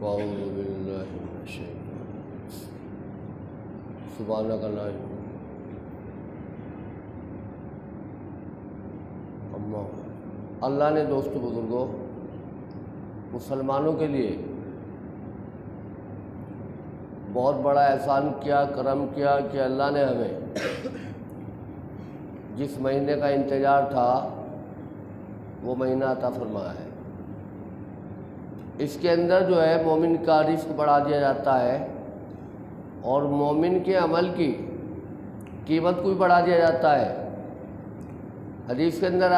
أعوذ بالله من الشيطان سبحانك لا علم لنا اللہ نے دوست بزرگوں مسلمانوں کے لیے بہت بڑا احسان کیا، کرم کیا کہ اللہ نے ہمیں جس مہینے کا انتظار تھا وہ مہینہ عطا فرمایا ہے۔ اس کے اندر جو ہے مومن کا رزق بڑھا دیا جاتا ہے اور مومن کے عمل کی قیمت کو بھی بڑھا دیا جاتا ہے۔ حدیث کے اندر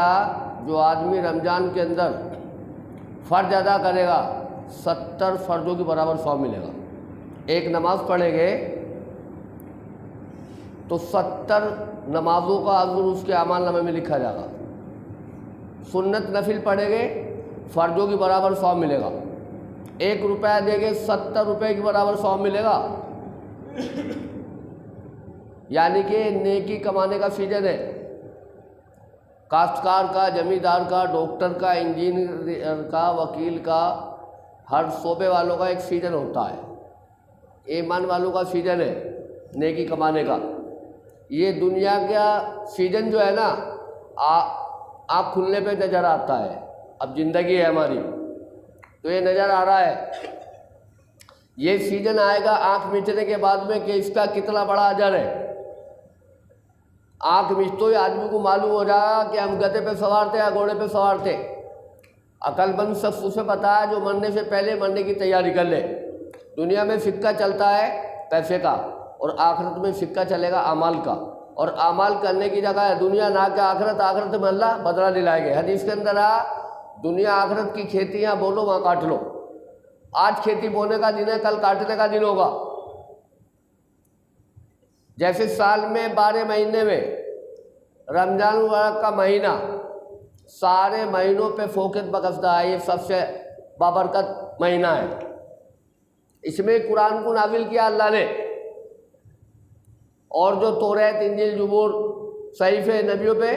جو آدمی رمضان کے اندر فرض ادا کرے گا 70 فرضوں کے برابر ثواب ملے گا۔ ایک نماز پڑھیں گے تو 70 نمازوں کا اجر اس کے اعمال نامے میں لکھا جائے گا۔ سنت نفل پڑھیں گے فرضوں کے برابر ثواب ملے گا۔ 1 روپیہ دیں گے 70 روپے کے برابر ثواب ملے گا۔ یعنی کہ نیکی کمانے کا سیزن ہے۔ کاشتکار کا، زمیندار کا، ڈاکٹر کا، انجینئر کا، وکیل کا، ہر شعبے والوں کا ایک سیزن ہوتا ہے۔ ایمان والوں کا سیزن ہے نیکی کمانے کا۔ یہ دنیا کا سیزن جو ہے نا آنکھ کھلنے پہ نظر آتا ہے۔ اب زندگی ہے ہماری تو یہ نظر آ رہا ہے۔ یہ سیزن آئے گا آنکھ مچنے کے بعد میں کہ اس کا کتنا بڑا اجر ہے۔ آنکھ مچتے ہوئے آدمی کو معلوم ہو جائے گا کہ ہم گدھے پہ سوار تھے یا گھوڑے پہ سوار تھے۔ عقل مند شخص اسے پتا ہے جو مرنے سے پہلے مرنے کی تیاری کر لے۔ دنیا میں سکہ چلتا ہے پیسے کا اور آخرت میں سکہ چلے گا اعمال کا، اور اعمال کرنے کی جگہ ہے دنیا نہ کہ آخرت۔ آخرت میں اللہ بدلہ دلائے گے۔ حدیث کے اندر دنیا آخرت کی کھیتیاں بولو وہاں کاٹ لو۔ آج کھیتی بونے کا دن ہے، کل کاٹنے کا دن ہوگا۔ جیسے سال میں 12 مہینے میں رمضان المبارک کا مہینہ سارے مہینوں پہ فوقیت بخشتا ہے، یہ سب سے بابرکت مہینہ ہے۔ اس میں قرآن کو نازل کیا اللہ نے، اور جو توریت، انجیل، زبور، صحیفے نبیوں پہ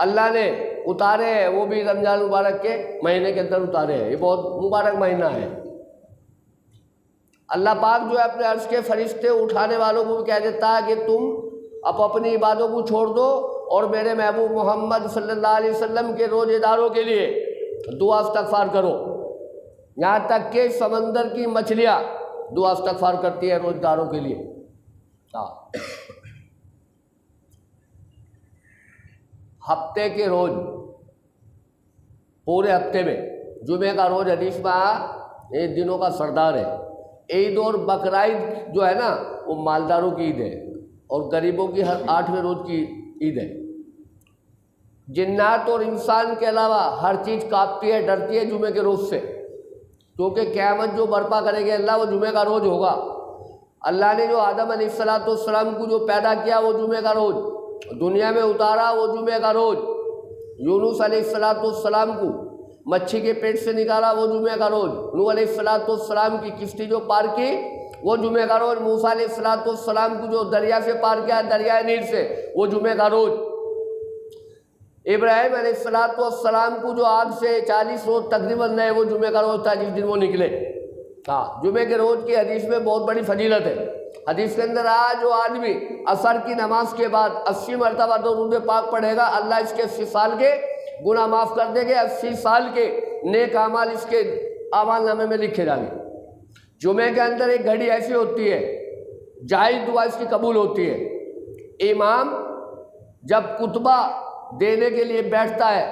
اللہ نے اتارے ہیں وہ بھی رمضان مبارک کے مہینے کے اندر اتارے ہیں۔ یہ بہت مبارک مہینہ ہے۔ اللہ پاک جو ہے اپنے عرش کے فرشتے اٹھانے والوں کو بھی کہہ دیتا ہے کہ تم اب اپنی عبادوں کو چھوڑ دو اور میرے محبوب محمد صلی اللہ علیہ وسلم کے روزے داروں کے لیے دعا استغفار کرو۔ یہاں تک کہ سمندر کی مچھلیاں دعا استغفار کرتی ہے روزے داروں کے لیے۔ ہفتے کے روز، پورے ہفتے میں جمعے کا روز حدیث میں یہ دنوں کا سردار ہے۔ عید اور بقرعید جو ہے نا وہ مالداروں کی عید ہے اور غریبوں کی ہر 8ویں روز کی عید ہے۔ جنات اور انسان کے علاوہ ہر چیز کانپتی ہے، ڈرتی ہے جمعے کے روز سے، کیونکہ قیامت جو برپا کرے گے اللہ وہ جمعے کا روز ہوگا۔ اللہ نے جو آدم علیہ السلام کو جو پیدا کیا وہ جمعے کا روز، دنیا میں اتارا وہ جمعے کا روز، یونس علیہ السلام کو مچھی کے پیٹ سے نکالا وہ جمعے کا روز، نوح علیہ السلام کی کشتی جو پار کی وہ جمعے کا روز، موسیٰ علیہ السلام کو جو دریا سے پار کیا دریائے نیل سے وہ جمعے کا روز، ابراہیم علیہ السلام کو جو آگ سے 40 روز تقریباً رہے وہ جمعے کا روز تھا جس دن وہ نکلے۔ جمعے کے روز کی حدیث میں بہت بڑی فضیلت ہے۔ حدیث کے اندر جو آدمی عصر کی نماز کے بعد 80 مرتبہ درود پاک پڑھے گا اللہ اس کے 80 سال کے گناہ معاف کر دیں گے، 80 سال کے نیک اعمال اس کے اعمال نامے میں لکھے جائیں گے۔ جمعے کے اندر ایک گھڑی ایسی ہوتی ہے جائز دعا اس کی قبول ہوتی ہے۔ امام جب خطبہ دینے کے لیے بیٹھتا ہے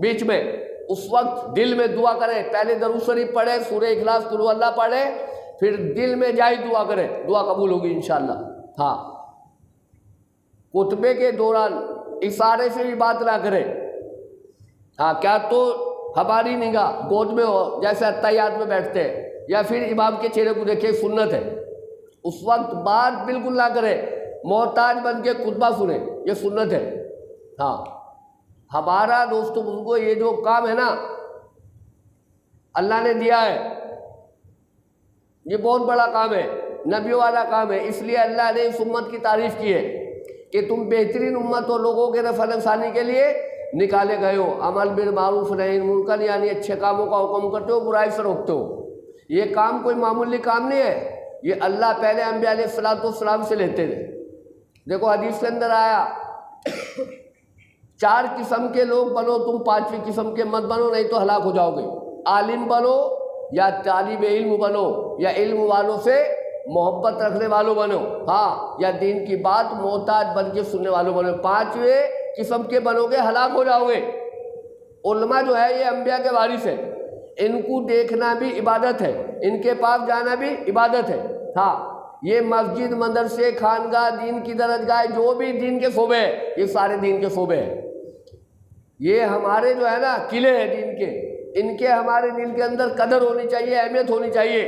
بیچ میں اس وقت دل میں دعا کرے، پہلے درود شریف پڑھے، سورہ اخلاص قل هو اللہ پڑھے، پھر دل میں جائز دعا کرے، دعا قبول ہوگی انشاءاللہ۔ خطبے کے دوران اشارے سے بھی بات نہ کرے۔ کیا تو ہماری نگاہ گود میں ہو جیسے اتحیات میں بیٹھتے ہیں، یا پھر امام کے چہرے کو دیکھے، سنت ہے اس وقت بات بالکل نہ کرے، محتاج بن کے خطبہ سنے، یہ سنت ہے۔ ہمارا دوستوں بزرگوں یہ جو کام ہے نا اللہ نے دیا ہے یہ بہت بڑا کام ہے، نبیوں والا کام ہے، اس لیے اللہ نے اس امت کی تعریف کی ہے کہ تم بہترین امت ہو، لوگوں کے نفع نقصانی کے لیے نکالے گئے ہو، عمل بالمعروف نہی عن المنکر یعنی اچھے کاموں کا حکم کرتے ہو، برائی سے روکتے ہو۔ یہ کام کوئی معمولی کام نہیں ہے، یہ اللہ پہلے انبیاء علیہ السلام سے لیتے تھے۔ دیکھو حدیث کے اندر آیا 4 قسم کے لوگ بنو تم، 5ویں قسم کے مت بنو نہیں تو ہلاک ہو جاؤ گے۔ عالم بنو یا طالب علم بنو یا علم والوں سے محبت رکھنے والوں بنو، ہاں، یا دین کی بات محتاج بن کے سننے والوں بنو۔ 5ویں قسم کے بنو گے ہلاک ہو جاؤ گے۔ علماء جو ہے یہ انبیاء کے وارث ہیں، ان کو دیکھنا بھی عبادت ہے، ان کے پاس جانا بھی عبادت ہے۔ ہاں، یہ مسجد، مدرسے، خانگاہ، دین کی درسگاہ، جو بھی دین کے شعبے ہیں، یہ سارے دین کے شعبے ہیں۔ یہ ہمارے جو ہے نا قلعے ہیں دین کے، ان کے ہمارے دل کے اندر قدر ہونی چاہیے، اہمیت ہونی چاہیے۔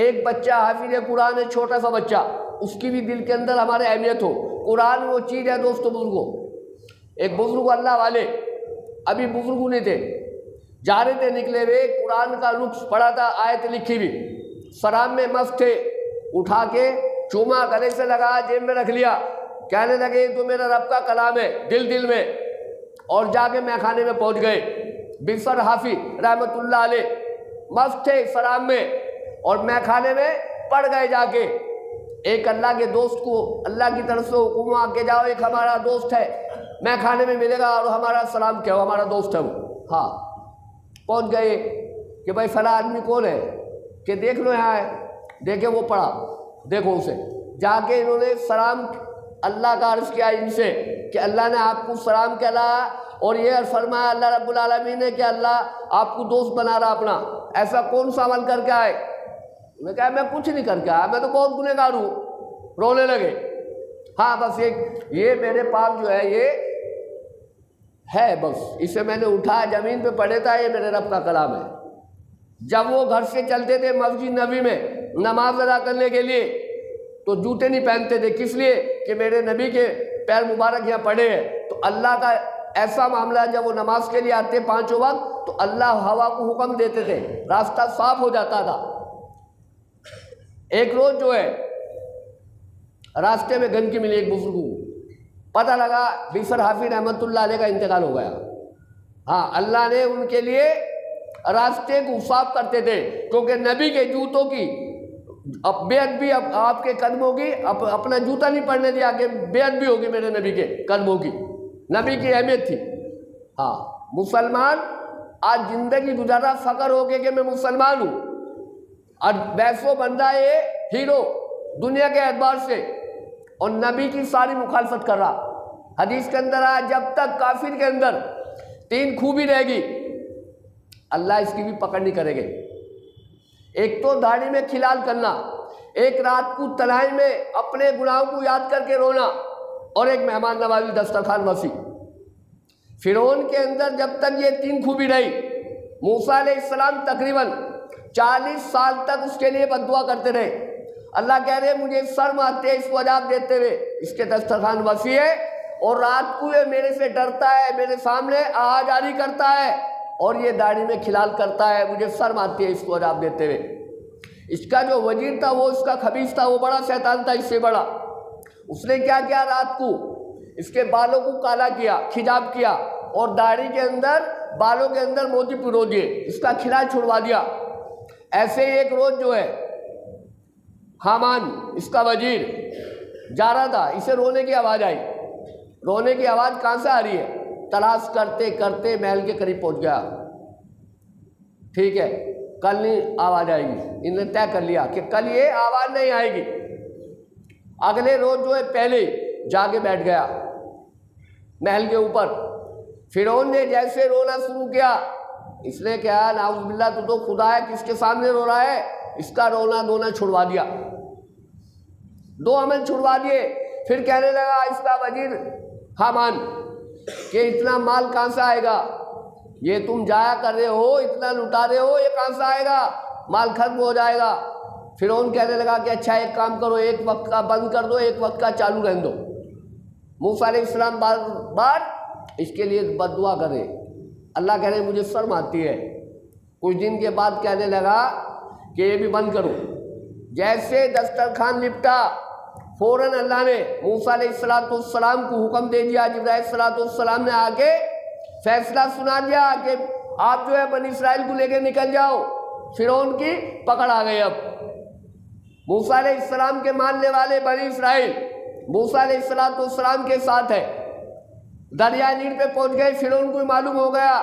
ایک بچہ حافظ قرآن ہے، چھوٹا سا بچہ، اس کی بھی دل کے اندر ہمارے اہمیت ہو۔ قرآن وہ چیز ہے دوستو بزرگوں، ایک بزرگ اللہ والے ابھی بزرگ نہیں تھے، جا رہے تھے نکلے ہوئے، قرآن کا نقص پڑھا تھا، آیت لکھی بھی، سرام میں مست تھے، اٹھا کے چوما گلے سے لگا، جیب میں رکھ لیا، کہنے لگے یہ تو میرا رب کا کلام ہے دل میں، اور جا کے میخانے میں پہنچ گئے۔ بسر حافظ رحمت اللہ علیہ مست تھے سرام میں اور میخانے میں پڑ گئے جا کے۔ ایک اللہ کے دوست کو اللہ کی طرف سے حکم آ کے جاؤ، ایک ہمارا دوست ہے میخانے میں ملے گا اور ہمارا سلام کہو، ہمارا دوست ہے وہ۔ ہاں، پہنچ گئے کہ بھائی فلاں آدمی کون ہے، کہ دیکھ لو یہاں ہے، دیکھے وہ پڑھا، دیکھو اسے، جا کے انہوں نے سلام اللہ کا عرض کیا ان سے کہ اللہ نے آپ کو سلام کہلا اور یہ فرمایا اللہ رب العالمین نے کہ اللہ آپ کو دوست بنا رہا اپنا، ایسا کون سا عمل کر کے آئے؟ انہوں نے کہا میں کچھ نہیں کر کے آیا، میں تو بہت گنہگار ہوں۔ رونے لگے۔ ہاں بس یہ میرے پاس جو ہے یہ ہے، بس اسے میں نے اٹھا زمین پہ پڑے تھا، یہ میرے رب کا کلام ہے۔ جب وہ گھر سے چلتے تھے مسجد نبی میں نماز ادا کرنے کے لیے تو جوتے نہیں پہنتے تھے، کس لیے کہ میرے نبی کے پیر مبارک یہاں پڑے ہیں۔ تو اللہ کا ایسا معاملہ ہے، جب وہ نماز کے لیے آتے 5 وقت تو اللہ ہوا کو حکم دیتے تھے، راستہ صاف ہو جاتا تھا۔ ایک روز جو ہے راستے میں گندگی ملی ایک بزرگ کو، پتہ لگا بسر حافظ رحمت اللہ علیہ کا انتقال ہو گیا۔ ہاں، اللہ نے ان کے لیے راستے کو صاف کرتے تھے، کیونکہ نبی کے جوتوں کی بے ادبی آپ کے قدموں کی، اپنا جوتا نہیں پڑھنے دیا کہ بے ادبی ہوگی میرے نبی کے قدموں کی، نبی کی اہمیت تھی۔ ہاں، مسلمان آج زندگی گزارا فخر ہو کے کہ میں مسلمان ہوں، اور ویسو بندہ یہ ہیرو دنیا کے اعتبار سے، اور نبی کی ساری مخالفت کر رہا۔ حدیث کے اندر آیا جب تک کافر کے اندر 3 خوبی رہے گی اللہ اس کی بھی پکڑ نہیں کرے گے۔ ایک تو داڑھی میں کھلال کرنا، ایک رات کو تنہائی میں اپنے گناہوں کو یاد کر کے رونا، اور ایک مہمان نوازی دسترخوان وسیع۔ فرعون کے اندر جب تک یہ 3 خوبی رہی، موسیٰ علیہ السلام تقریباً 40 سال تک اس کے لیے بد دعا کرتے رہے۔ اللہ کہہ رہے مجھے شرم آتی ہے اس کو عذاب دیتے ہوئے، اس کے دسترخوان وسیع ہے اور رات کو یہ میرے سے ڈرتا ہے، میرے سامنے آہا جاری کرتا ہے اور یہ داڑھی میں کھلال کرتا ہے، مجھے شرم آتی ہے اس کو عذاب دیتے ہوئے۔ اس کا جو وزیر تھا وہ اس کا خبیث تھا، وہ بڑا شیطان تھا اس سے بڑا۔ اس نے کیا کیا، رات کو اس کے بالوں کو کالا کیا، حجاب کیا، اور داڑھی کے اندر بالوں کے اندر موتی پرو دیے، اس کا کھلال چھڑوا دیا۔ ایسے ہی ایک روز جو ہے حامان اس کا وزیر جا رہا تھا، اسے رونے کی آواز آئی۔ رونے کی آواز کہاں سے آ رہی ہے؟ تلاش کرتے کرتے محل کے قریب پہنچ گیا۔ ٹھیک ہے، کل نہیں آواز آئے گی، انہوں نے طے کر لیا کہ کل یہ آواز نہیں آئے گی۔ اگلے روز جو ہے پہلے جا کے بیٹھ گیا محل کے اوپر۔ فرعون نے جیسے رونا شروع کیا، اس نے کہا نعوذ باللہ تو خدا ہے، کس کے سامنے رو رہا ہے؟ اس کا رونا دھونا چھڑوا دیا، 2 عمل چھڑوا دیے۔ پھر کہنے لگا اس کا وزیر حامان کہ اتنا مال کہاں سے آئے گا؟ یہ تم جایا کر رہے ہو، اتنا لٹا رہے ہو، یہ کہاں سے آئے گا؟ مال ختم ہو جائے گا۔ فرعون کہنے لگا کہ اچھا ایک کام کرو، ایک وقت کا بند کر دو، ایک وقت کا چالو رہنے دو۔ موسیٰ علیہ السلام بار بار اس کے لیے بد دعا کرے، اللہ کہہ رہے مجھے شرم آتی ہے۔ کچھ دن کے بعد کہنے لگا کہ یہ بھی بند کرو۔ جیسے دسترخوان لپٹا، فوراً اللہ نے موسیٰ علیہ السلام کو حکم دے دیا، جبرائیل علیہ السلام نے آ کے فیصلہ سنا دیا کہ آپ جو ہے بنی اسرائیل کو لے کے نکل جاؤ، فرعون کی پکڑ آ گئی۔ اب موسیٰ علیہ السلام کے ماننے والے بنی اسرائیل موسیٰ علیہ السلام کے ساتھ ہے، دریائے نیل پہ پہنچ گئے۔ فرعون کو معلوم ہو گیا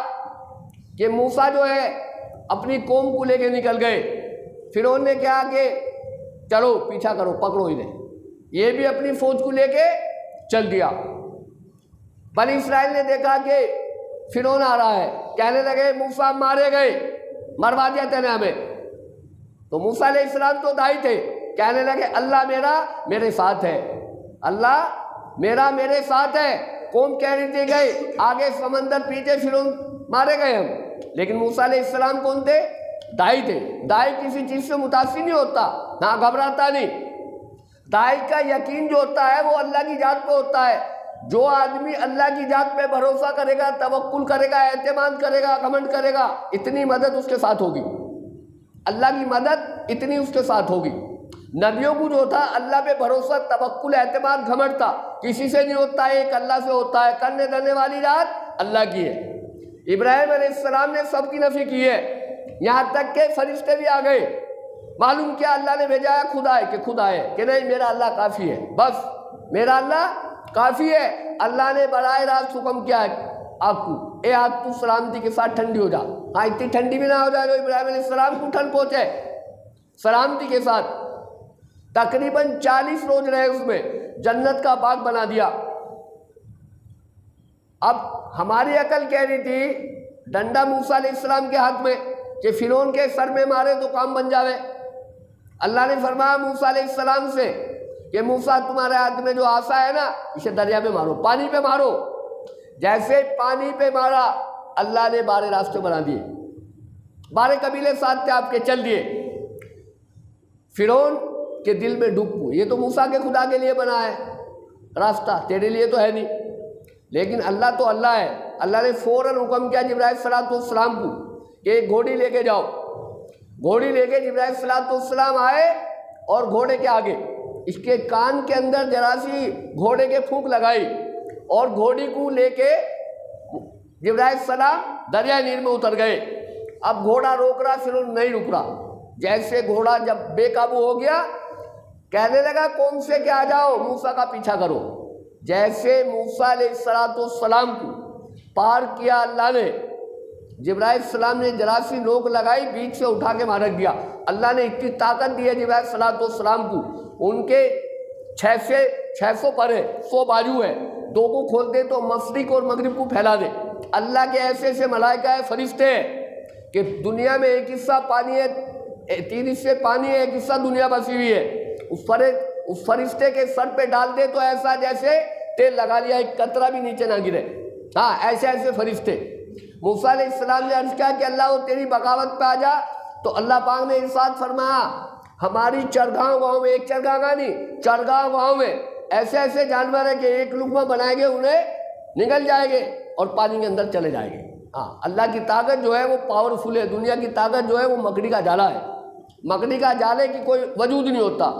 کہ موسیٰ جو ہے اپنی قوم کو لے کے نکل گئے۔ فرعون نے کہا کہ چلو پیچھا کرو، پکڑو انہیں۔ یہ بھی اپنی فوج کو لے کے چل دیا۔ بنی اسرائیل نے دیکھا کہ فرعون آ رہا ہے، کہنے لگے موسیٰ مارے گئے، مروا دیا تینے ہمیں۔ تو موسیٰ علیہ السلام تو دائی تھے، کہنے لگے اللہ میرے ساتھ ہے، اللہ میرے ساتھ ہے۔ قوم کہہ رہی تھی گئے آگے سمندر، پیچھے فرعون، مارے گئے ہم۔ لیکن موسیٰ علیہ السلام کون تھے؟ دائی تھے۔ دائی کسی چیز سے متاثر نہیں ہوتا، نہ گھبراتا نہیں۔ دائی کا یقین جو ہوتا ہے وہ اللہ کی ذات پہ ہوتا ہے۔ جو آدمی اللہ کی ذات پہ بھروسہ کرے گا، توکل کرے گا، اعتماد کرے گا، گھمنڈ کرے گا، اتنی مدد اس کے ساتھ ہوگی، اللہ کی مدد اتنی اس کے ساتھ ہوگی۔ نبیوں کو جو تھا اللہ پہ بھروسہ، توکل، اعتماد، گھمنڈ تھا، کسی سے نہیں ہوتا ہے، ایک اللہ سے ہوتا ہے۔ کرنے دینے والی ذات اللہ کی ہے۔ ابراہیم علیہ السلام نے سب کی نفی کی ہے، یہاں تک کہ فرشتے بھی آ گئے۔ معلوم کیا اللہ نے بھیجا ہے؟ خدا ہے، کہ خدا ہے کہ نہیں، میرا اللہ کافی ہے، بس میرا اللہ کافی ہے۔ اللہ نے براہ راست حکم کیا ہے آگ کو، اے آگ تو سلامتی کے ساتھ ٹھنڈی ہو جا۔ ہاں اتنی ٹھنڈی بھی نہ ہو جائے تو ابراہیم علیہ السلام کو ٹھنڈ پہنچے، سلامتی کے ساتھ۔ تقریباً 40 روز رہے اس میں، جنت کا باغ بنا دیا۔ اب ہماری عقل کہہ رہی تھی ڈنڈا موسیٰ علیہ السلام کے ہاتھ میں کہ فرعون کے سر میں مارے تو کام بن جاوے۔ اللہ نے فرمایا موسیٰ علیہ السلام سے کہ موسیٰ تمہارے ہاتھ میں جو عصا ہے نا، اسے دریا پہ مارو، پانی پہ مارو۔ جیسے پانی پہ مارا، اللہ نے 12 راستے بنا دیے، 12 قبیلے ساتھ تھے آپ کے، چل دیے۔ فرعون کے دل میں ڈوب پو، یہ تو موسیٰ کے خدا کے لیے بنا ہے راستہ، تیرے لیے تو ہے نہیں۔ لیکن اللہ تو اللہ ہے۔ اللہ نے فوراً حکم کیا جبرائیل صلاۃ والسلام کو کہ ایک گھوڑی لے کے جاؤ۔ گھوڑی لے کے جبرائیل صلاۃ والسلام آئے اور گھوڑے کے آگے اس کے کان کے اندر ذرا سی گھوڑے کے پھونک لگائی، اور گھوڑی کو لے کے جبرائیل السلام دریائے نیل میں اتر گئے۔ اب گھوڑا روک رہا، فرعون نہیں رک رہا۔ جیسے گھوڑا جب بے قابو ہو گیا، کہنے لگا قوم سے کہ آ جاؤ، موسیٰ کا پیچھا کرو۔ جیسے موسیٰ علیہ السلام کو پار کیا اللہ نے، جبرائیل السلام نے ذرا سی نوک لگائی، بیچ سے اٹھا کے مار دیا۔ اللہ نے اتنی طاقت دی ہے جبرائیل السلام کو، ان کے 600 پر ہے، 100 بازو ہے، 2 کو کھول دے تو مشرق اور مغرب کو پھیلا دے۔ اللہ کے ایسے ایسے ملائکہ ہے، فرشتے ہیں کہ دنیا میں ایک حصہ پانی ہے، 3 حصے پانی ہے، ایک حصہ دنیا بسی ہوئی ہے۔ اس فرشتے کے سر پہ ڈال دے تو ایسا جیسے تیل لگا لیا، ایک قطرہ بھی نیچے نہ گرے۔ ہاں ایسے ایسے فرشتے۔ موسیٰ علیہ السلام نے عرض کیا کہ اللہ وہ تیری بغاوت پہ آ جا، تو اللہ پاک نے ارشاد فرمایا ہماری چرگاؤں گاؤں میں، ایک چرگاہ گاہ نہیں، چرگاؤں گاؤں میں ایسے ایسے جانور ہیں کہ ایک لقمہ بنائیں گے انہیں نگل جائیں گے اور پانی کے اندر چلے جائیں گے۔ ہاں اللہ کی طاقت جو ہے وہ پاورفل ہے۔ دنیا کی طاقت جو ہے وہ مکڑی کا جالا ہے، مکڑی کا جالے کی کوئی وجود نہیں ہوتا۔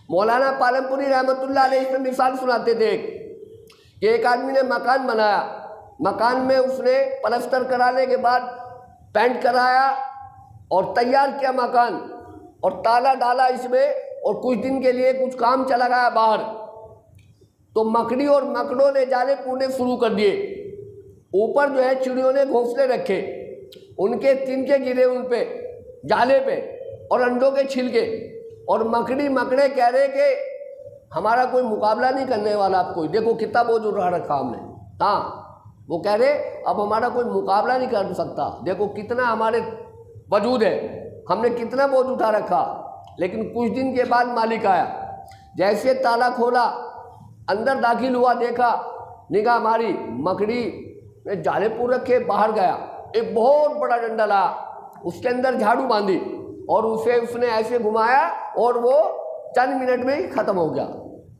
مولانا پالم پوری رحمۃ اللہ علیہ اس میں مثال سناتے تھے کہ ایک آدمی نے مکان بنایا، مکان میں اس نے پلستر کرانے کے بعد پینٹ کرایا اور تیار کیا مکان، اور تالا ڈالا اس میں، اور کچھ دن کے لیے کچھ کام چلا گیا باہر، تو مکڑی اور مکڑوں نے جالے پونے شروع کر دیے۔ اوپر جو ہے چڑیوں نے گھونسلے رکھے، ان کے تنکے گرے ان پہ جالے پہ، اور انڈوں کے چھلکے، اور مکڑی مکڑے کہہ رہے کہ ہمارا کوئی مقابلہ نہیں کرنے والا، آپ کوئی دیکھو کتنا بوجھ اٹھا رکھا ہم نے۔ ہاں وہ کہہ رہے اب ہمارا کوئی مقابلہ نہیں کر سکتا، دیکھو کتنا ہمارے وجود ہے، ہم نے کتنا بوجھ اٹھا رکھا۔ لیکن کچھ دن کے بعد مالک آیا، جیسے تالا کھولا، اندر داخل ہوا، دیکھا، نگاہ ماری، مکڑی نے جالے پور رکھے، باہر گیا، ایک بہت بڑا ڈنڈا لایا، اس کے اندر جھاڑو باندھی، اور اسے اس نے ایسے گھمایا اور وہ چند منٹ میں ہی ختم ہو گیا۔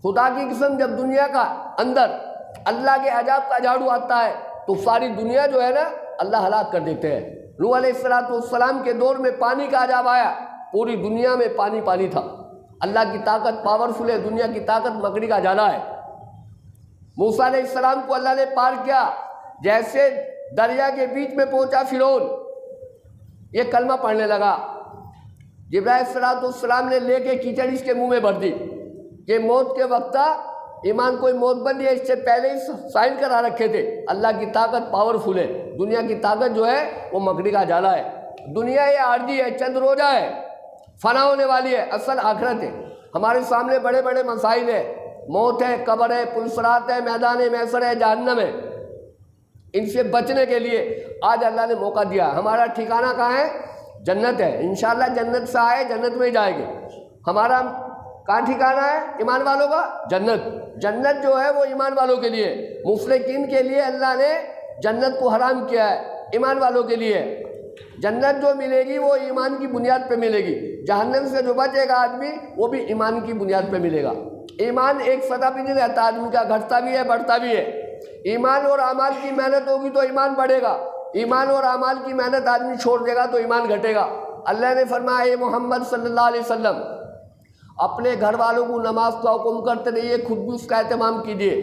خدا کی قسم، جب دنیا کا اندر اللہ کے عذاب کا جھاڑو آتا ہے تو ساری دنیا جو ہے نا اللہ ہلاک کر دیتے ہیں۔ نوح علیہ السلام کے دور میں پانی کا عذاب آیا، پوری دنیا میں پانی پانی تھا۔ اللہ کی طاقت پاورفل ہے، دنیا کی طاقت مکڑی کا جالا ہے۔ موسیٰ علیہ السلام کو اللہ نے پار کیا، جیسے دریا کے بیچ میں پہنچا فرعون، یہ کلمہ پڑھنے لگا۔ جبرائیل السلام نے لے کے کیچڑ اس کے منہ میں بھر دی کہ موت کے وقت ایمان کوئی موت بندی ہے، اس سے پہلے ہی سائن کرا رکھے تھے۔ اللہ کی طاقت پاورفل ہے، دنیا کی طاقت جو ہے وہ مکڑی کا جالا ہے۔ دنیا یہ عارضی ہے، چند روزہ ہے، فنا ہونے والی ہے، اصل آخرت ہے۔ ہمارے سامنے بڑے بڑے مسائل ہیں، موت ہے، قبر ہے، پلسرات ہے، میدان محشر ہے، جہنم ہے۔ ان سے بچنے کے لیے آج اللہ نے موقع دیا۔ ہمارا ٹھکانہ کہاں ہے؟ جنت ہے۔ انشاءاللہ جنت سے آئے جنت میں ہی جائیں گے۔ ہمارا کہاں ٹھکانہ ہے ایمان والوں کا؟ جنت۔ جنت جو ہے وہ ایمان والوں کے لیے، مفلحین کے لیے اللہ نے جنت کو حرام کیا ہے، ایمان والوں کے لیے۔ جنت جو ملے گی وہ ایمان کی بنیاد پہ ملے گی۔ جہنم سے جو بچے گا آدمی وہ بھی ایمان کی بنیاد پہ ملے گا۔ ایمان ایک سطح پہ نہیں رہتا آدمی کا، گھٹتا بھی ہے بڑھتا بھی ہے۔ ایمان اور اعمال کی محنت ہوگی تو ایمان بڑھے گا، ایمان اور اعمال کی محنت آدمی چھوڑ دے گا تو ایمان گھٹے گا۔ اللہ نے فرمایا اے محمد صلی اللہ علیہ وسلم اپنے گھر والوں کو نماز کا حکم کرتے رہیے، خود بھی اس کا اہتمام کیجیے۔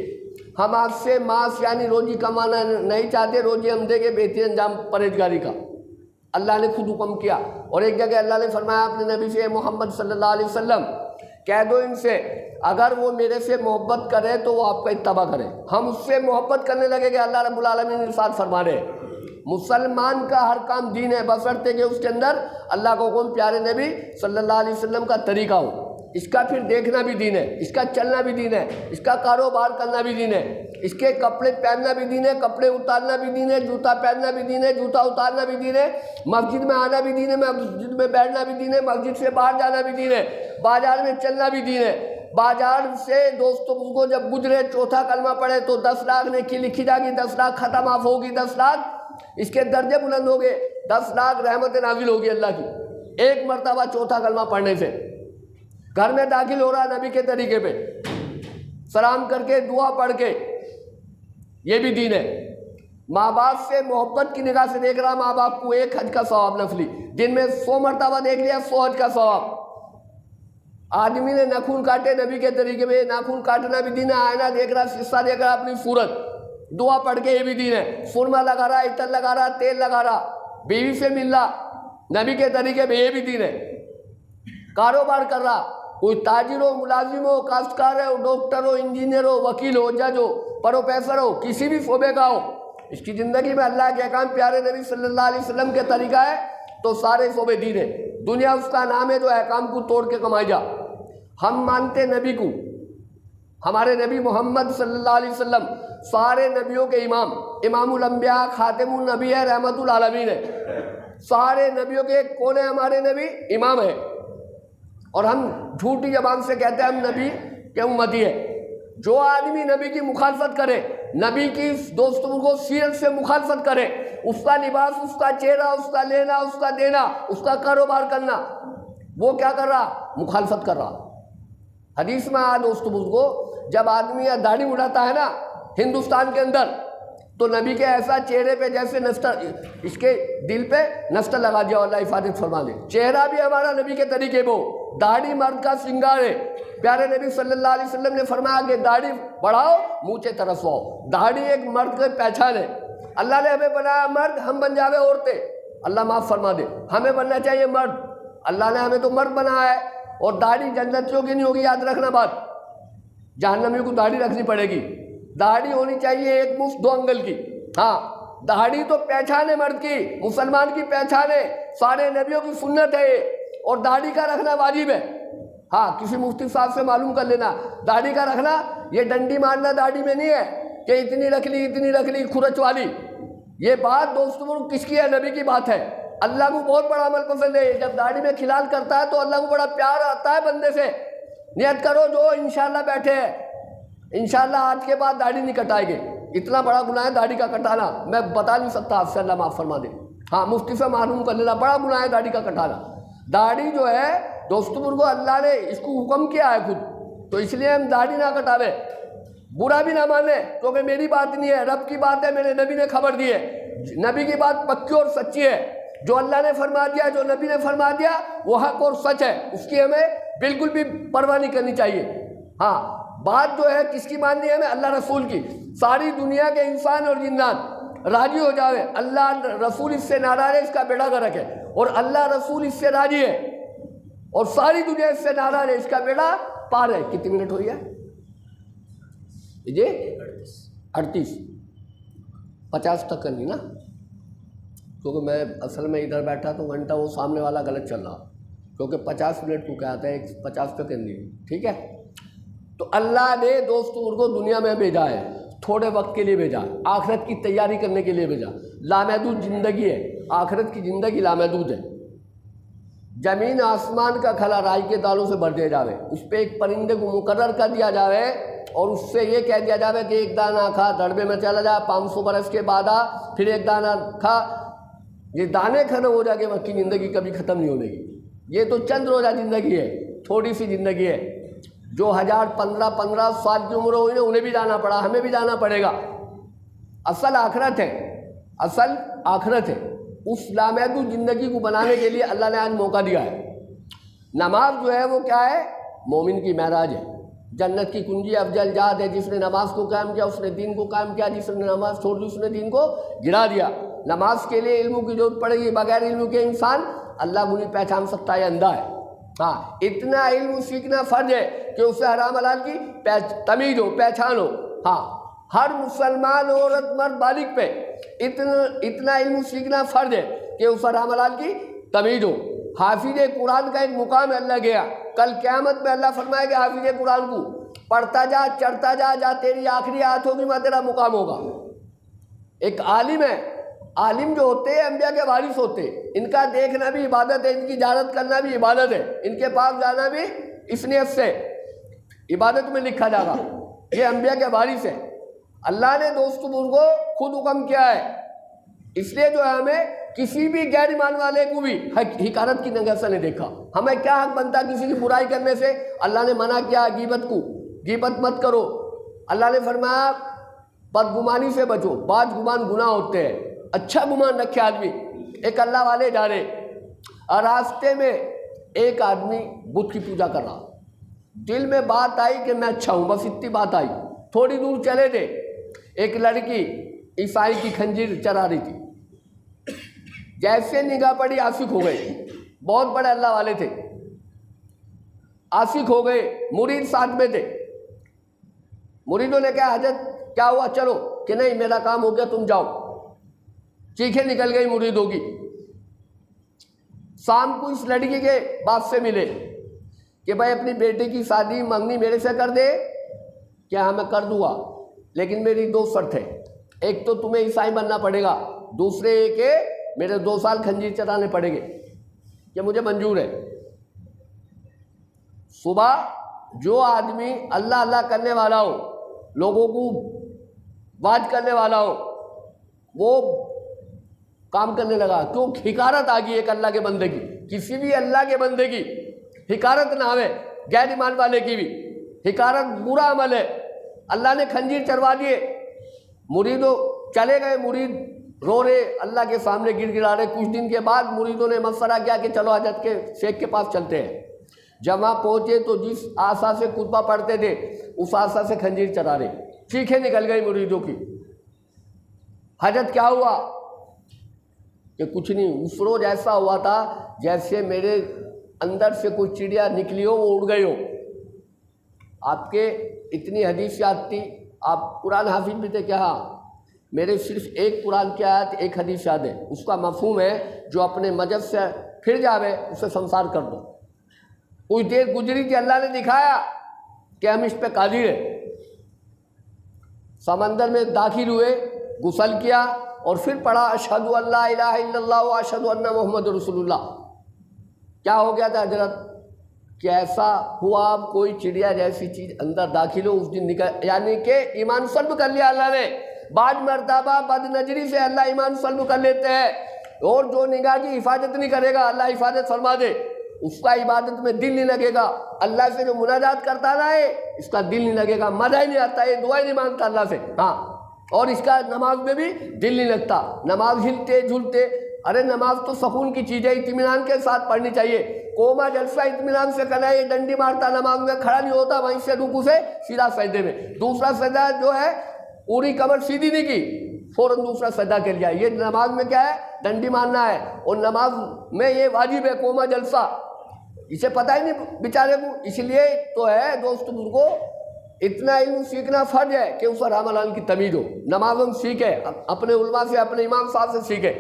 ہم آپ سے ماس یعنی روزی کمانا نہیں چاہتے، روزی ہم دے گے بہترین انجام پرہیزگاری کا۔ اللہ نے خود حکم کیا۔ اور ایک جگہ اللہ نے فرمایا اپنے نبی سے محمد صلی اللہ علیہ وسلم کہہ دو ان سے اگر وہ میرے سے محبت کرے تو وہ آپ کا اتباع کرے۔ ہم اس سے محبت کرنے لگے کہ اللہ رب العالمین نے ارشاد فرما رہے ہیں مسلمان کا ہر کام دین ہے بشرطے کہ اس کے اندر اللہ کا حکم پیارے نبی صلی اللہ علیہ وسلم کا طریقہ ہو۔ اس کا پھر دیکھنا بھی دین ہے، اس کا چلنا بھی دین ہے، اس کا کاروبار کرنا بھی دین ہے، اس کے کپڑے پہننا بھی دین ہے، کپڑے اتارنا بھی دین ہے، جوتا پہننا بھی دین ہے، جوتا اتارنا بھی دین ہے، مسجد میں آنا بھی دین ہے، مسجد میں بیٹھنا بھی دین ہے، مسجد سے باہر جانا بھی دین ہے، بازار میں چلنا بھی دین ہے۔ بازار سے دوستوں کو جب گزرے چوتھا کلمہ پڑھے تو 10 لاکھ نیکی لکھی جائے گی، 10 لاکھ خطا معاف ہوگی، 10 لاکھ اس کے درجے بلند ہو گئے، 10 لاکھ رحمت نازل ہوگی اللہ کی ایک مرتبہ چوتھا کلمہ پڑھنے سے۔ گھر میں داخل ہو رہا نبی کے طریقے پہ، سلام کر کے دعا پڑھ کے، یہ بھی دین ہے۔ ماں باپ سے محبت کی نگاہ سے دیکھ رہا ماں باپ کو، 1 حج کا ثواب نفلی، دن میں 100 مرتبہ دیکھ لیا 100 حج کا ثواب۔ آدمی نے ناخن کاٹے نبی کے طریقے پہ، ناخن کاٹنا بھی دین ہے، آئینہ دیکھ رہا، شیشہ دیکھ رہا اپنی صورت، دعا پڑھ کے یہ بھی دین ہے۔ سرما لگا رہا، عطر لگا رہا، تیل لگا رہا، بیوی سے مل رہا نبی کے طریقے پہ، یہ بھی دین ہے۔ کاروبار کر رہا، کوئی تاجر ہو، ملازم ہو، کاشتکار ہو، ڈاکٹر ہو، انجینئر ہو، وکیل ہو، جج ہو، پروفیسر ہو، کسی بھی شعبے کا ہو، اس کی زندگی میں اللہ کے احکام پیارے نبی صلی اللہ علیہ وسلم کے طریقہ ہے تو سارے شعبے دین ہے۔ دنیا اس کا نام ہے جو احکام کو توڑ کے کمائی جا۔ ہم مانتے نبی کو، ہمارے نبی محمد صلی اللہ علیہ وسلم سارے نبیوں کے امام، امام الانبیاء، خاتم النبی ہے، رحمت العالمین ہے۔ سارے نبیوں کے کون ہے؟ ہمارے نبی امام ہے۔ اور ہم جھوٹی زبان سے کہتے ہیں ہم نبی کے امتی ہے۔ جو آدمی نبی کی مخالفت کرے، نبی کی دوستوں کو سیرت سے مخالفت کرے، اس کا لباس، اس کا چہرہ، اس کا لینا، اس کا دینا، اس کا کاروبار کرنا، وہ کیا کر رہا؟ مخالفت کر رہا۔ حدیث میں آیا دوستوں کو، جب آدمی داڑھی اڑاتا ہے نا ہندوستان کے اندر تو نبی کے ایسا چہرے پہ جیسے نسٹر، اس کے دل پہ نسٹر لگا دیا، اللہ حفاظت فرما دے۔ چہرہ بھی ہمارا نبی کے طریقے پہ، داڑھی مرد کا سنگار ہے۔ پیارے نبی صلی اللہ علیہ وسلم نے فرمایا کہ داڑھی بڑھاؤ، منہ طرف آؤ۔ داڑھی ایک مرد کی پہچان ہے۔ اللہ نے ہمیں بنایا مرد، ہم بن جاوے عورتیں، اللہ معاف فرما دے۔ ہمیں بننا چاہیے مرد، اللہ نے ہمیں تو مرد بنایا ہے۔ اور داڑھی جنتیوں کی نہیں ہوگی، یاد رکھنا بات، جہنمیوں کو داڑھی رکھنی پڑے گی۔ داڑھی ہونی چاہیے 1 مٹھ 2 انگل کی۔ ہاں، داڑھی تو پہچان ہے مرد کی، مسلمان کی پہچان ہے، سارے نبیوں کی سنت ہے اور داڑھی کا رکھنا واجب ہے۔ ہاں، کسی مفتی صاحب سے معلوم کر لینا، داڑھی کا رکھنا یہ ڈنڈی مارنا داڑھی میں نہیں ہے کہ اتنی رکھ لی اتنی رکھ لی کھرچ والی۔ یہ بات دوستوں کس کی ہے؟ نبی کی بات ہے۔ اللہ کو بہت بڑا عمل پسند ہے، جب داڑھی میں کھلال کرتا ہے تو اللہ کو بڑا پیار آتا ہے بندے سے۔ نیت کرو جو انشاءاللہ بیٹھے ہیں، انشاءاللہ آج کے بعد داڑھی نہیں کٹائے گے۔ اتنا بڑا گناہ ہے داڑھی کا کٹانا، میں بتا نہیں سکتا آپ سے، اللہ معاف فرما دے۔ ہاں، مفتی سے معلوم کر لینا، بڑا گناہ ہے داڑھی کا کٹانا۔ داڑھی جو ہے دوستوں کو اللہ نے اس کو حکم کیا ہے خود، تو اس لیے ہم داڑھی نہ کٹاوے، برا بھی نہ مانے، کیونکہ میری بات نہیں ہے، رب کی بات ہے، میرے نبی نے خبر دی ہے۔ نبی کی بات پکی اور سچی ہے، جو اللہ نے فرما دیا، جو نبی نے فرما دیا وہ حق اور سچ ہے، اس کی ہمیں بالکل بھی پرواہ نہیں کرنی چاہیے۔ ہاں، بات جو ہے کس کی ماننی ہے؟ ہمیں اللہ رسول کی۔ ساری دنیا کے انسان اور جنات راضی ہو جاوے، اللہ رسول اس سے ناراض ہے، اس کا بیڑا گرک ہے، اور اللہ رسول اس سے راضی ہے اور ساری دنیا اس سے ناراض ہے، اس کا بیڑا پار ہے۔ کتنی منٹ ہوئی ہے جی؟ 38۔ 50 تک کرنی نا، کیونکہ میں اصل میں ادھر بیٹھا تو گھنٹہ وہ سامنے والا غلط چل رہا، کیونکہ 50 منٹ کو کہتا ہے 50 پہ کرنی ہے، ٹھیک ہے؟ تو اللہ نے دوستوں کو دنیا میں بھیجا ہے، تھوڑے وقت کے لیے بھیجا، آخرت کی تیاری کرنے کے لیے بھیجا۔ لامحدود زندگی ہے، آخرت کی زندگی لامحدود ہے۔ زمین آسمان کا کھلا رائی کے دانوں سے بھر دیا جاوے، اس پہ ایک پرندے کو مقرر کر دیا جاوے اور اس سے یہ کہہ دیا جاوے کہ ایک دانہ کھا، دڑبے میں چلا جائے، 500 برس کے بعد آ، پھر ایک دانہ کھا۔ یہ دانے ختم ہو جا کے وقت کی زندگی کبھی ختم نہیں ہونے کی۔ یہ تو چند روزہ زندگی ہے، تھوڑی سی زندگی ہے۔ جو 1500 سال کی عمر ہوئی نا، انہیں بھی جانا پڑا، ہمیں بھی جانا پڑے گا۔ اصل آخرت ہے، اصل آخرت ہے۔ اس لامحدود زندگی کو بنانے کے لیے اللہ نے آج موقع دیا ہے۔ نماز جو ہے وہ کیا ہے؟ مومن کی معراج ہے، جنت کی کنجی افضل جات ہے۔ جس نے نماز کو قائم کیا اس نے دین کو قائم کیا، جس نے نماز چھوڑ دی اس نے دین کو گرا دیا۔ نماز کے لیے علم کی ضرورت پڑے گی، بغیر علم کے انسان اللہ کو نہیں پہچان سکتا، یہ اندھا ہے۔ ہاں، اتنا علم سیکھنا فرض ہے کہ اسے حرام حلال کی تمیز ہو، پہچان ہو۔ ہاں، ہر مسلمان عورت مرد بالغ پہ اتنا علم سیکھنا فرض ہے کہ اسے حرام حلال کی تمیز ہو۔ حافظ قرآن کا ایک مقام ہے اللہ گیا، کل قیامت میں اللہ فرمائے کہ حافظ قرآن کو پڑھتا جا، چڑھتا جا، جا تیری آخری آیت ہوگی وہاں تیرا مقام ہوگا۔ ایک عالم ہے، عالم جو ہوتے ہیں انبیاء کے وارث ہوتے ہیں، ان کا دیکھنا بھی عبادت ہے، ان کی زیارت کرنا بھی عبادت ہے، ان کے پاس جانا بھی اس نیت سے عبادت میں لکھا جا رہا۔ یہ انبیاء کے وارث ہے۔ اللہ نے دوستوں ان کو خود حکم کیا ہے، اس لیے جو ہے ہمیں کسی بھی غیر ایمان والے کو بھی حقارت کی نگاہ سے نہیں دیکھا۔ ہمیں کیا حق بنتا کسی کی برائی کرنے سے؟ اللہ نے منع کیا غیبت کو، غیبت مت کرو۔ اللہ نے فرمایا بدگمانی سے بچو، بعض گمان گناہ ہوتے ہیں، اچھا گمان رکھے آدمی۔ ایک اللہ والے جا رہے اور راستے میں ایک آدمی بت کی پوجا کر رہا، دل میں بات آئی کہ میں اچھا ہوں، بس اتنی بات آئی۔ تھوڑی دور چلے تھے، ایک لڑکی عیسائی کی خنجر چرا رہی تھی، جیسے نگاہ پڑی عاشق ہو گئے۔ بہت بڑے اللہ والے تھے، عاشق ہو گئے، مرید ساتھ میں تھے۔ مریدوں نے کہا حضرت کیا ہوا؟ چلو، کہ نہیں میرا کام ہو گیا تم جاؤ۔ چیخیں نکل گئی مریدوں کی۔ شام کو اس لڑکی کے باپ سے ملے کہ بھائی اپنی بیٹی کی شادی منگنی میرے سے کر دے۔ کیا ہاں میں کر دوں گا، لیکن میری 2 شرط ہے، ایک تو تمہیں عیسائی بننا پڑے گا، دوسرے یہ کہ میرے 2 سال خنجر چرانے پڑیں گے، یہ مجھے منظور ہے۔ صبح جو آدمی اللہ اللہ کرنے والا ہو، لوگوں کو واج کرنے والا ہو، وہ کام کرنے لگا۔ کیوں؟ حقارت آ گئی ایک اللہ کے بندے کی، کسی بھی اللہ کے بندے کی حقارت نہ آوے، غیر ایمان والے کی بھی۔ حقارت برا عمل ہے۔ اللہ نے خنجر چروا دیے، مریدوں چلے گئے، مرید رو رہے اللہ کے سامنے گر گرا رہے۔ کچھ دن کے بعد مریدوں نے مشورہ کیا کہ چلو حضرت کے شیخ کے پاس چلتے ہیں۔ جب وہاں پہنچے تو جس آسا سے خطبہ پڑھتے تھے اس آسا سے خنجر چرا رہے، چیخیں نکل گئی مریدوں کی۔ حضرت کیا ہوا؟ کہ کچھ نہیں، اس روز ایسا ہوا تھا جیسے میرے اندر سے کوئی چڑیا نکلی ہو، وہ اڑ گئی ہو۔ آپ کے اتنی حدیث یاد تھی، آپ قرآن حافظ بھی تھے کیا؟ میرے صرف ایک قرآن کی آیت ایک حدیث یاد ہے، اس کا مفہوم ہے جو اپنے مذہب سے پھر جاوے اسے سنسار کر دو۔ کچھ دیر گزری تھی، اللہ نے دکھایا کہ ہم اس پہ قادر ہیں۔ سمندر میں داخل ہوئے، غسل کیا اور پھر پڑھا اشہد ان لا الہ الا اللہ و اشہد ان محمد رسول اللہ۔ کیا ہو گیا تھا حضرت؟ کہ ایسا ہوا کوئی چڑیا جیسی چیز اندر داخل ہو، اس دن نکل، یعنی کہ ایمان سلب کر لیا اللہ نے۔ بعض مرتبہ بد نظری سے اللہ ایمان سلب کر لیتے ہیں، اور جو نگاہ کی حفاظت نہیں کرے گا اللہ حفاظت فرما دے، اس کا عبادت میں دل نہیں لگے گا۔ اللہ سے جو مناجات کرتا رہا ہے اس کا دل نہیں لگے گا، مزہ ہی نہیں آتا، یہ دعا ہی نہیں مانگتا اللہ سے۔ ہاں، اور اس کا نماز میں بھی دل نہیں لگتا، نماز ہلتے جھلتے۔ ارے نماز تو سکون کی چیز ہے، اطمینان کے ساتھ پڑھنی چاہیے۔ قوما جلسہ اطمینان سے کرنا ہے، یہ ڈنڈی مارتا نماز میں کھڑا نہیں ہوتا، وہیں سے رکوع سے سیدھا سجدے میں۔ دوسرا سجدہ جو ہے پوری کمر سیدھی نہیں کی، فوراً دوسرا سجدہ کر لیا. یہ نماز میں کیا ہے؟ ڈنڈی مارنا ہے. اور نماز میں یہ واجب ہے قوما جلسہ. اسے پتہ ہی نہیں بیچارے کو. اس لیے تو ہے دوست کو اتنا علم سیکھنا فرض ہے کہ اس پر حملان کی تمیز ہو. نماز ہم سیکھے اپنے علماء سے، اپنے امام صاحب سے سیکھے.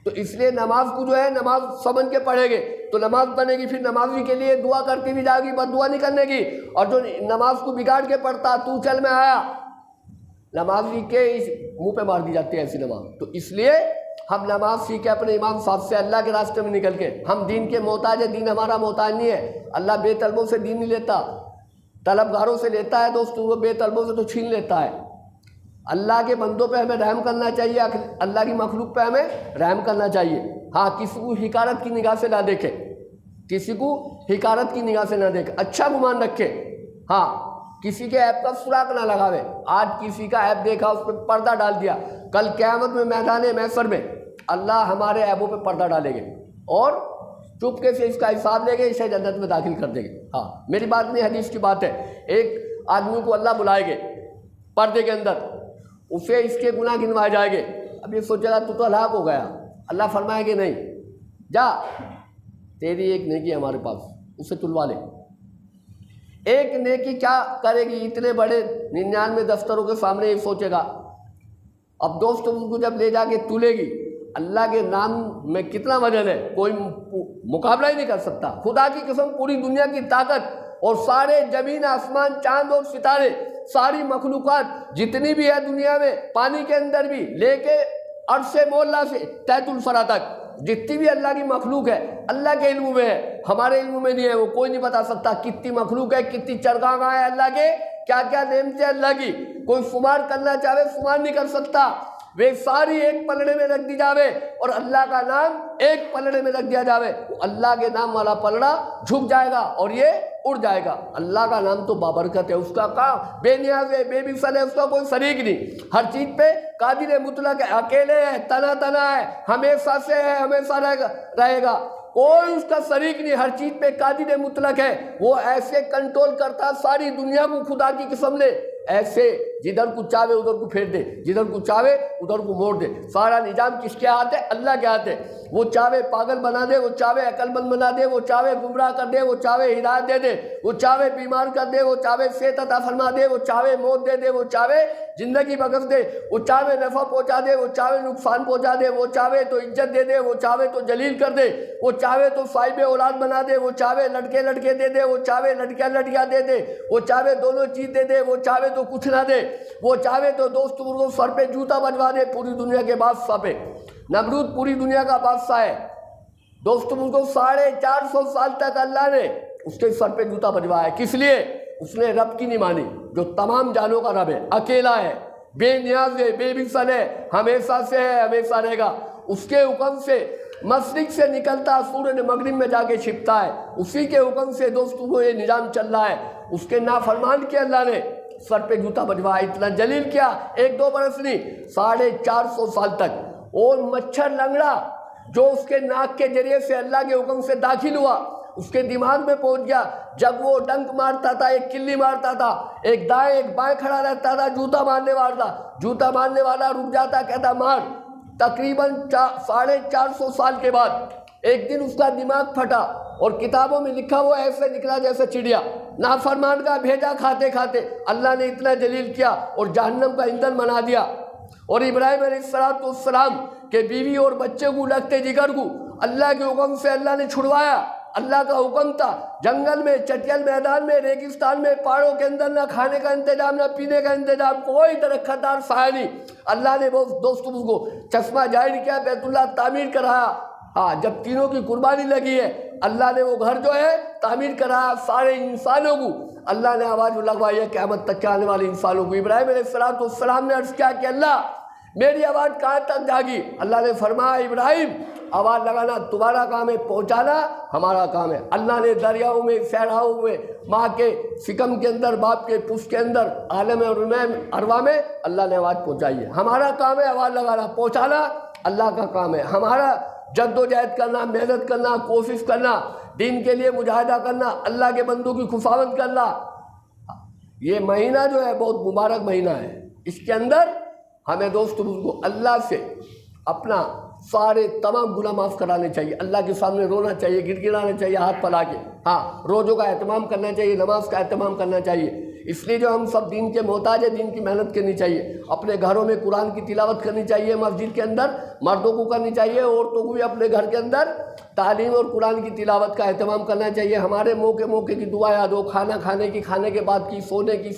تو اس لیے نماز کو جو ہے نماز سمجھ کے پڑھے گے تو نماز بنے گی. پھر نمازی کے لیے دعا کرتی بھی جائے گی، بد دعا نہیں کرنے کی. اور جو نماز کو بگاڑ کے پڑھتا تو چل میں آیا، نمازی کے منہ پہ مار دی جاتی ہے ایسی نماز. تو اس لیے ہم نماز سیکھے اپنے امام صاحب سے، اللہ کے راستے میں نکل کے. ہم دین کے محتاج ہے، دین ہمارا محتاج نہیں ہے. اللہ بے طلبوں سے دین نہیں لیتا، طلبگاروں سے لیتا ہے. دوستوں وہ بے طلبوں سے تو چھین لیتا ہے. اللہ کے بندوں پہ ہمیں رحم کرنا چاہیے، اللہ کی مخلوق پہ ہمیں رحم کرنا چاہیے. ہاں کسی کو حقارت کی نگاہ سے نہ دیکھے، کسی کو حقارت کی نگاہ سے نہ دیکھے، اچھا گمان رکھے. ہاں کسی کے عیب کا سراغ نہ لگاوے. آج کسی کا عیب دیکھا اس پہ پردہ ڈال دیا، کل قیامت میں میدان محشر میں اللہ ہمارے عیبوں پہ پردہ ڈالیں گے اور چپکے سے اس کا حساب لے گے، اسے جنت میں داخل کر دیں گے. ہاں میری بات نہیں، حدیث کی بات ہے. ایک آدمی کو اللہ بلائے گے پردے کے اندر، اسے اس کے گناہ گنوائے جائے گے. اب یہ سوچے گا تو ہلاک ہو گیا. اللہ فرمائے گے نہیں، جا تیری ایک نیکی ہمارے پاس، اسے تلوا لے. ایک نیکی کیا کرے گی اتنے بڑے 99 دفتروں کے سامنے؟ یہ سوچے گا. اب دوست اس کو جب لے جا کے تولے گی، اللہ کے نام میں کتنا وزن ہے، کوئی مقابلہ ہی نہیں کر سکتا. خدا کی قسم پوری دنیا کی طاقت اور سارے زمین آسمان چاند اور ستارے، ساری مخلوقات جتنی بھی ہے دنیا میں، پانی کے اندر بھی لے کے عرش مولا سے تحت الثری تک جتنی بھی اللہ کی مخلوق ہے، اللہ کے علم میں ہے، ہمارے علم میں نہیں ہے. وہ کوئی نہیں بتا سکتا کتنی مخلوق ہے، کتنی چرگاہ ہے اللہ کے، کیا کیا نعمتیں اللہ کی. کوئی شمار کرنا چاہے شمار نہیں کر سکتا. وہ ساری ایک پلڑے میں رکھ دی جاوے اور اللہ کا نام ایک پلڑے میں رکھ دیا جاوے، اللہ کے نام والا پلڑا جھک جائے گا اور یہ اڑ جائے گا. اللہ کا نام تو بابرکت ہے، اس کا کام بے نیاز ہے، بے مثل ہے، اس کا کوئی شریک نہیں. ہر چیز پہ قادر مطلق ہے، اکیلے ہے، تنا ہے، ہمیشہ سے ہے، ہمیشہ رہے گا. کوئی اس کا شریک نہیں، ہر چیز پہ قادر مطلق ہے. وہ ایسے کنٹرول کرتا ساری دنیا کو، خدا کی قسم لے ایسے جدھر کو چاہے ادھر کو پھیر دے، جدھر کو چاہے ادھر کو موڑ دے. سارا نظام کس کے ہاتھ ہے؟ اللہ کے ہاتھ ہے. وہ چاہے پاگل بنا دے، وہ چاہے عقل مند بنا دے، وہ چاہے گمراہ کر دے، وہ چاہے ہدایت دے دے، وہ چاہے بیمار کر دے، وہ چاہے صحت عطا فرما دے، وہ چاہے موت دے دے، وہ چاہے زندگی بخش دے، وہ چاہے نفع پہنچا دے، وہ چاہے نقصان پہنچا دے، وہ چاہے تو عزت دے دے، وہ چاہے تو جلیل کر دے، وہ چاہے تو صاحب اولاد بنا دے، وہ چاہے لڑکے دے دے، وہ چاہے لڑکیاں دے دے، وہ چاہے دونوں چیز دے دے، وہ چاہے تو کچھ نہ دے، وہ چاہے تو دوست مرغوں سر پہ جوتا بجوا دے. پوری دنیا کے بادشاہ پہ نمرود پوری دنیا کا بادشاہ ہے. دوست مرغوں 450 سال تک اللہ نے اس کے سر پہ جوتا بجوایا ہے. کس لیے؟ اس نے رب کی نہیں مانی جو تمام جانوں کا رب ہے، اکیلا ہے، بے نیاز ہے، بے مثل ہے، ہمیشہ سے ہے، ہمیشہ رہے گا. اس کے حکم سے مشرق سے نکلتا سورج مغرب میں جا کے چھپتا ہے. اسی کے حکم سے دوستوں کو یہ نظام چل رہا ہے. اس کے نافرمان کے اللہ نے سر پہ جوتا بجوایا. اتنا جلیل کیا، 1-2 برس نہیں، 450 سال تک. اور مچھر لنگڑا جو اس کے ناک کے ذریعے سے اللہ کے حکم سے داخل ہوا، اس کے دماغ میں پہنچ گیا. جب وہ ڈنک مارتا تھا، ایک کلی مارتا تھا، ایک دائیں ایک بائیں کھڑا رہتا تھا، جوتا مارنے والا رک جاتا، کہتا مار. تقریباً 450 سال کے بعد ایک دن اس کا دماغ پھٹا اور کتابوں میں لکھا ہوا ایسے نکلا جیسے چڑیا. نافرمان کا بھیجا کھاتے کھاتے اللہ نے اتنا جلیل کیا اور جہنم کا ایندھن بنا دیا. اور ابراہیم علیہ السلام کے بیوی اور بچے کو لگتے جگر کو اللہ کے حکم سے اللہ نے چھڑوایا. اللہ کا حکم تھا، جنگل میں، چٹیل میدان میں، ریگستان میں، پہاڑوں کے اندر نہ کھانے کا انتظام نہ پینے کا انتظام، کوئی درخت دار سایہ نہیں. اللہ نے وہ دوستوں کو چشمہ ظاہر کیا، بیت اللہ تعمیر کرایا. ہاں جب تینوں کی قربانی لگی ہے، اللہ نے وہ گھر جو ہے تعمیر کرایا. سارے انسانوں کو اللہ نے آواز لگوائی ہے، قیامت تک کے آنے والے انسانوں کو. ابراہیم علیہ السلام نے عرض کیا کہ اللہ میری آواز کہاں تک جاگی؟ اللہ نے فرمایا ابراہیم آواز لگانا تمہارا کام ہے، پہنچانا ہمارا کام ہے. اللہ نے دریاؤں میں، صحراؤں میں، ماں کے شکم کے اندر، باپ کے پوچھ کے اندر، عالم ارواح میں اللہ نے آواز پہنچائی ہے. ہمارا کام ہے آواز لگانا، پہنچانا اللہ کا کام ہے. ہمارا جد و جہد کرنا، محنت کرنا، کوشش کرنا، دین کے لیے مجاہدہ کرنا، اللہ کے بندوں کی خفاوت کرنا. یہ مہینہ جو ہے بہت مبارک مہینہ ہے. اس کے اندر ہمیں دوست بزرگوں اللہ سے اپنا سارے تمام گناہ معاف کرانے چاہیے، اللہ کے سامنے رونا چاہیے، گڑ گڑانا چاہیے ہاتھ پھیلا کے، ہاں روزوں کا اہتمام کرنا چاہیے، نماز کا اہتمام کرنا چاہیے۔ اس لیے جو ہم سب دین کے محتاج ہیں، دین کی محنت کرنی چاہیے، اپنے گھروں میں قرآن کی تلاوت کرنی چاہیے، مسجد کے اندر مردوں کو کرنی چاہیے، عورتوں کو بھی اپنے گھر کے اندر تعلیم اور قرآن کی تلاوت کا اہتمام کرنا چاہیے۔ ہمارے موقع کی دعا یاد ہو، کھانا کھانے کی، کھانے کے بعد کی،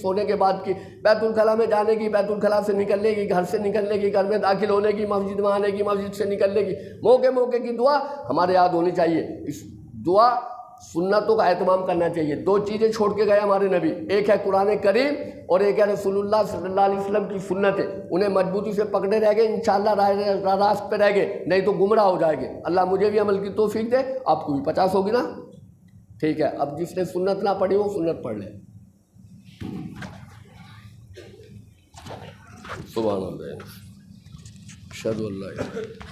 سونے کے بعد کی، بیت الخلاء میں جانے کی، بیت الخلاء سے نکلنے کی، گھر سے نکلنے کی، گھر میں داخل ہونے کی، مسجد میں آنے کی، مسجد سے نکلنے کی، موقع کی دعا ہمارے یاد ہونی چاہیے۔ اس دعا سنتوں کا اہتمام کرنا چاہیے۔ دو چیزیں چھوڑ کے گئے ہمارے نبی، ایک ہے قرآن کریم اور ایک ہے رسول اللہ صلی اللہ علیہ وسلم کی سنتیں، انہیں مضبوطی سے پکڑے رہ گئے، انشاءاللہ راست پہ رہ گئے، نہیں تو گمراہ ہو جائے گے۔ اللہ مجھے بھی عمل کی توفیق دے، آپ کو بھی 50 ہوگی نا؟ ٹھیک ہے، اب جس نے سنت نہ پڑھی وہ سنت پڑھ لے۔ سبحان اللہ، اشہد ان لا الہ الا اللہ۔